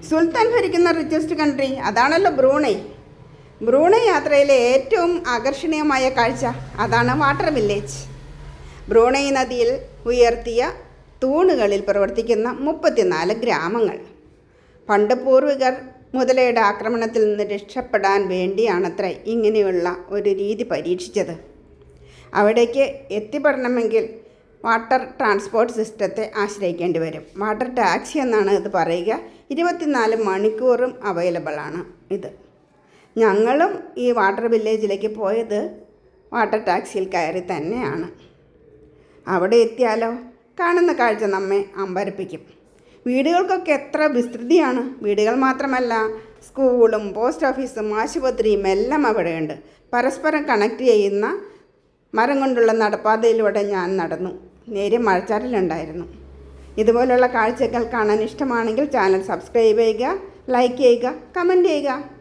സുൽത്താൻ ഭരിക്കുന്ന richest country അതാണല്ലോ Brunei. Brunei യാത്രയിലെ ഏറ്റവും ആകർഷണീയമായ കാഴ്ച അതാണ് വാട്ടർ വില്ലേജ്. ബ്രൂണൈ നദിയിൽ ഉയർത്തിയ തൂണുകളിൽ പ്രവർത്തിക്കുന്ന 34 ഗ്രാമങ്ങൾ. പണ്ട് പൂർവികർ മുതലയുടെ ആക്രമണത്തിൽ നിന്ന് രക്ഷപ്പെടാൻ വേണ്ടിയാണത്രേ ഇങ്ങനെയുള്ള ഒരു രീതി പരീക്ഷിച്ചത്. അവിടേക്ക് എത്തിപ്പെടണമെങ്കിൽ വാട്ടർ ട്രാൻസ്പോർട്ട് സിസ്റ്റത്തെ ആശ്രയിക്കേണ്ടി വരും. വാട്ടർ ടാക്സി എന്നാണ് ഇത് പറയുക. 24 മണിക്കൂറും അവൈലബിളാണ് ഇത്. ഞങ്ങളും ഈ വാട്ടർ വില്ലേജിലേക്ക് പോയത് വാട്ടർ ടാക്സിയിൽ കയറി തന്നെയാണ്. അവിടെ എത്തിയാലോ കാണുന്ന കാഴ്ച നമ്മെ അമ്പരപ്പിക്കും. വീടുകൾക്കൊക്കെ എത്ര വിസ്തൃതിയാണ്. വീടുകൾ മാത്രമല്ല, സ്കൂളും പോസ്റ്റ് ഓഫീസും ആശുപത്രിയും എല്ലാം അവിടെയുണ്ട്. പരസ്പരം കണക്ട് ചെയ്യുന്ന മരം കൊണ്ടുള്ള നടപ്പാതയിലൂടെ ഞാൻ നടന്നു. നേരെ മഴച്ചാറിലുണ്ടായിരുന്നു. ഇതുപോലുള്ള കാഴ്ചകൾ കാണാൻ ഇഷ്ടമാണെങ്കിൽ ചാനൽ സബ്സ്ക്രൈബ് ചെയ്യുക, ലൈക്ക് ചെയ്യുക, കമൻറ്റ് ചെയ്യുക.